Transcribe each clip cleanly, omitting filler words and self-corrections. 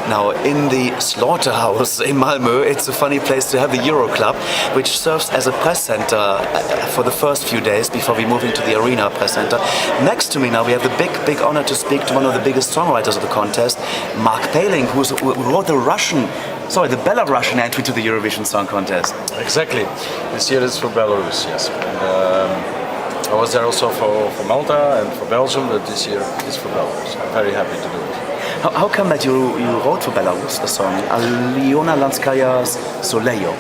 Now, in the slaughterhouse in Malmoe, it's a funny place to have the Euro Club, which serves as a press center for the first few days before we move into the arena press center. Next to me now, we have the big honor to speak to one of the biggest songwriters of the contest, Marc Paelinck, who wrote the Belarussian entry to the Eurovision Song Contest. Exactly. This year is for Belarus, yes. I was there also for Malta and for Belgium, but this year is for Belarus. I'm very happy to do it. How come that you wrote for Belarus the song Aliona Lanskaya's Soleil?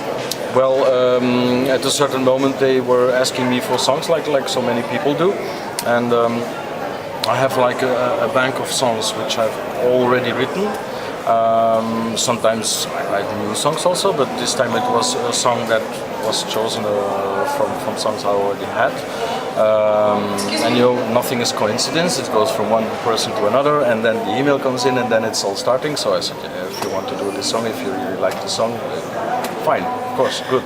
Well, at a certain moment they were asking me for songs like so many people do, and I have like a bank of songs which I've already written. Sometimes I write new songs also, but this time it was a song that was chosen from songs I already had. And you know, nothing is coincidence. It goes from one person to another, and then the email comes in, and then it's all starting. So I said, yeah, if you want to do this song, if you really like the song, fine, of course, good.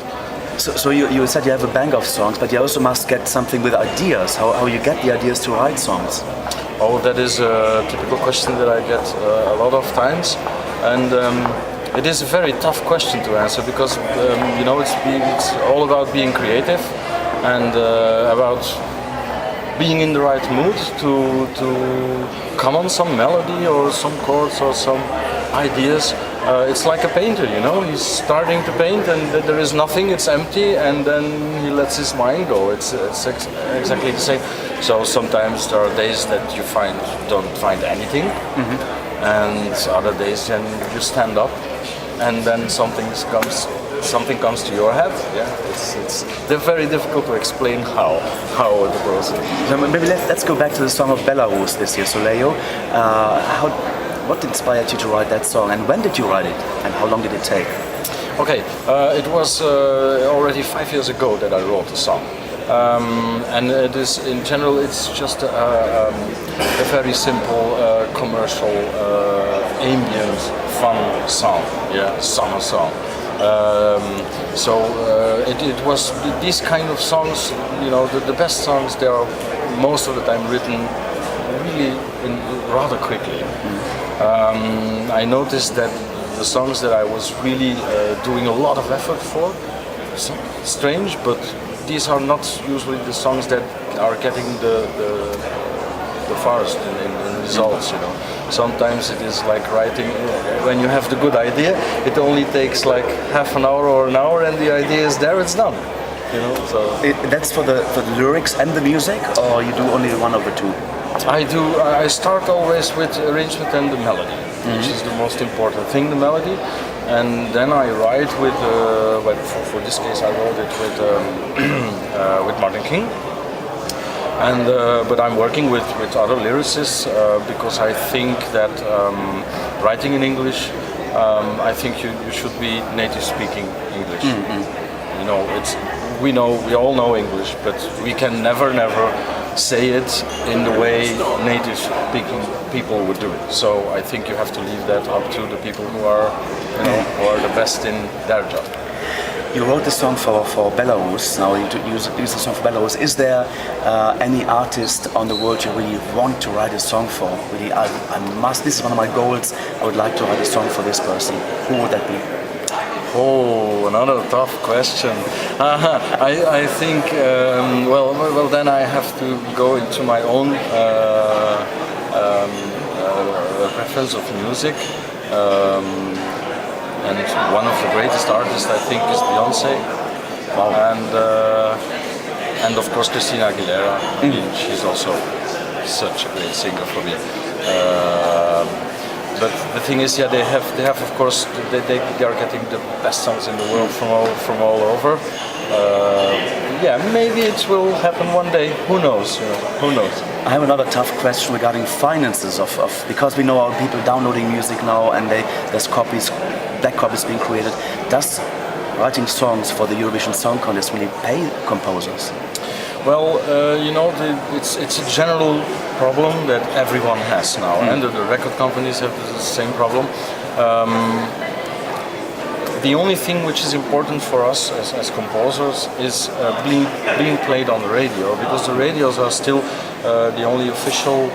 So you said you have a bank of songs, but you also must get something with ideas. How you get the ideas to write songs? Oh, that is a typical question that I get a lot of times, and it is a very tough question to answer because you know it's all about being creative and about being in the right mood to come on some melody or some chords or some ideas. It's like a painter, you know. He's starting to paint and there is nothing, it's empty, and then he lets his mind go. It's exactly the same. So sometimes there are days that you don't find anything, and other days then you stand up and then something comes to your head. Yeah, it's very difficult to explain how the process. So maybe let's go back to the song of Belarus this year, Soleil. What inspired you to write that song, and when did you write it, and how long did it take? Okay, it was already 5 years ago that I wrote the song. And it is, in general, it's just a very simple, commercial, ambient, fun song, yeah, summer song. It was these kind of songs, you know, the best songs, they are most of the time written really rather quickly. I noticed that the songs that I was really doing a lot of effort for, strange, but these are not usually the songs that are getting the farthest in results, you know. Sometimes it is like writing, when you have the good idea, it only takes like half an hour or an hour and the idea is there, it's done. You know, so that's for the lyrics and the music, or you do only one of the two? I start always with arrangement and the melody, which is the most important thing, the melody. And then I write with, for this case I wrote it with Martin King. And but I'm working with other lyricists because I think that writing in English, I think you should be native speaking English. You know, we all know English, but we can never say it in the way native speaking people would do it. So I think you have to leave that up to the people who are, you know, who are the best in their job. You wrote the song for Belarus. Now you use the song for Belarus. Is there any artist on the world you really want to write a song for? Really, this is one of my goals. I would like to write a song for this person. Who would that be? Oh, another tough question. I think, well, then I have to go into my own preference of music. And one of the greatest artists, I think, is Beyonce. Wow. And of course Christina Aguilera. I mean, she's also such a great singer for me. But the thing is, yeah, they have of course they are getting the best songs in the world from all over. Yeah, maybe it will happen one day. Who knows? You know, who knows? I have another tough question regarding finances of because we know our people downloading music now and there's black copies being created. Does writing songs for the Eurovision Song Contest really pay composers? Well, you know, it's a general problem that everyone has now, and the record companies have the same problem. The only thing which is important for us as composers is being played on the radio, because the radios are still the only official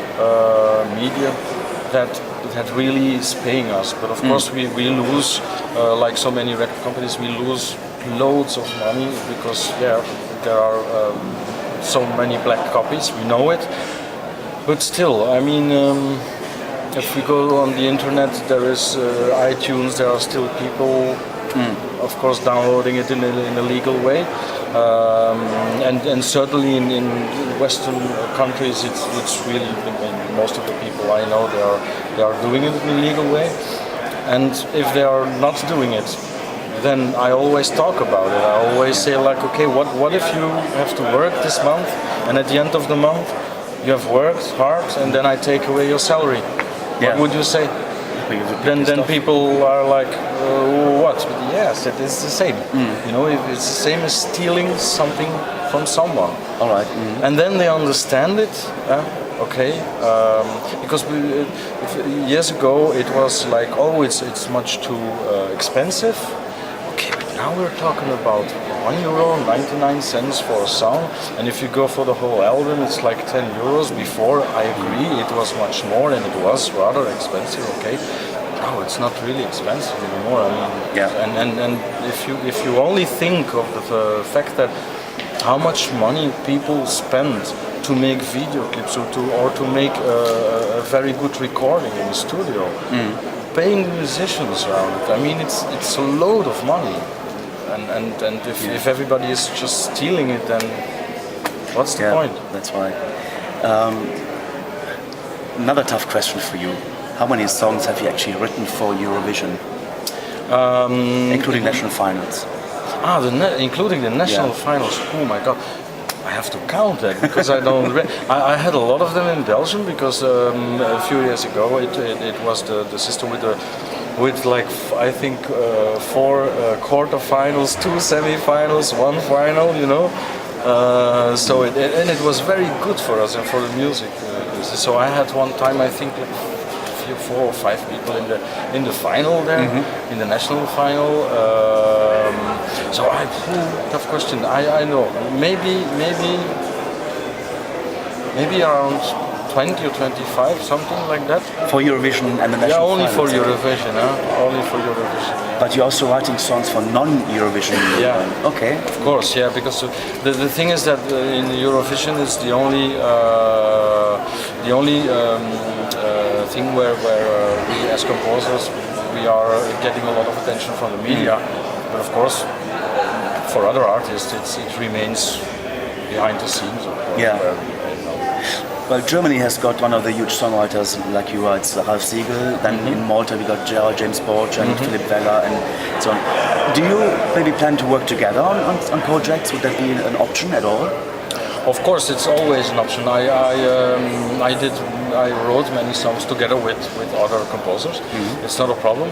media that really is paying us. But of course we lose, like so many record companies, we lose loads of money because there are so many black copies. We know it, but still, I mean. If we go on the internet, there is iTunes. There are still people, of course, downloading it in a legal way, and certainly in Western countries, it's really most of the people I know they are doing it in a legal way. And if they are not doing it, then I always talk about it. I always say like, okay, what if you have to work this month, and at the end of the month you have worked hard, and then I take away your salary? Yeah. What would you say? Then people are like, what? But yes, it is the same. You know, it's the same as stealing something from someone. All right. And then they understand it. Okay, because years ago it was like, oh, it's much too expensive. Okay, but now we're talking about €1.99 for a song, and if you go for the whole album, it's like €10. Before, I agree, it was much more, and it was rather expensive. Okay, no, it's not really expensive anymore. I mean, yeah. And if you only think of the fact that how much money people spend to make video clips or to make a very good recording in the studio, paying the musicians around it. I mean, it's a load of money. And if everybody is just stealing it, then what's the point? That's right. Another tough question for you. How many songs have you actually written for Eurovision? Including national finals. Including the national finals. Oh my God. I have to count that because I don't. I had a lot of them in Belgium because a few years ago it was the system with like I think 4 quarterfinals, 2 semifinals, 1 final, you know. So it was very good for us and for the music. So I had one time I think like 4 or 5 people in the final there, in the national final. So tough question. I know maybe around 20 or 25, something like that. For Eurovision and the national only finals, for Eurovision, only for Eurovision. Yeah. But you're also writing songs for non-Eurovision. Yeah. Okay. Of course, yeah, because the thing is that in Eurovision is the only thing where we as composers we are getting a lot of attention from the media. But of course, for other artists, it remains behind the scenes. Of course, Yeah. Well, Germany has got one of the huge songwriters, like you write, Ralf Siegel. Then in Malta we got James Borch and Philip Weller and so on. Do you maybe plan to work together on projects? Would that be an option at all? Of course, it's always an option. I wrote many songs together with other composers. It's not a problem.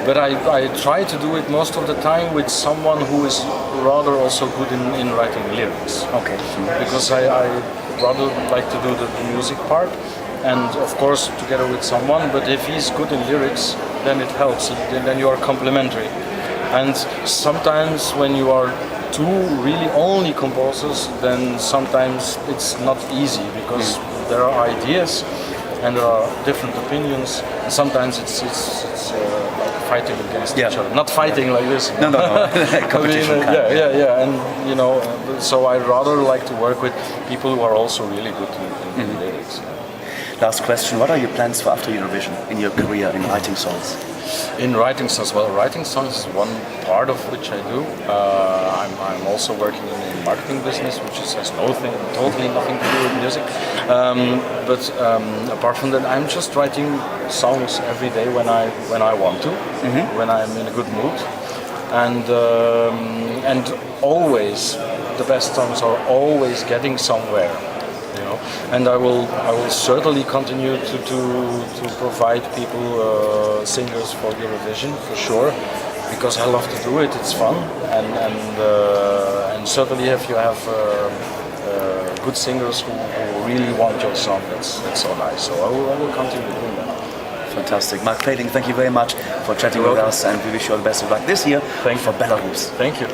But I try to do it most of the time with someone who is rather also good in writing lyrics. Okay. Because I rather like to do the music part, and of course together with someone. But if he's good in lyrics, then it helps. Then you are complementary. And sometimes when you are two really only composers, then sometimes it's not easy because there are ideas and there are different opinions. And sometimes it's like fighting against each other. Not fighting like this. No. Competition. Yeah. And you know, so I rather like to work with people who are also really good in lyrics. Last question: what are your plans for after Eurovision in your career in writing songs? In writing songs, well, writing songs is one part of which I do. I'm also working in the marketing business, which has totally nothing to do with music. But apart from that, I'm just writing songs every day when I want to, when I'm in a good mood, and always the best songs are always getting somewhere. You know, and I will certainly continue to provide people singers for Eurovision for sure, because I love to do it. It's fun, and certainly if you have good singers who really want your song, that's so nice. So I will continue doing that. Fantastic. Marc Paelinck, thank you very much for chatting with us, and we wish you all the best of luck this year for Belarus. Thank you.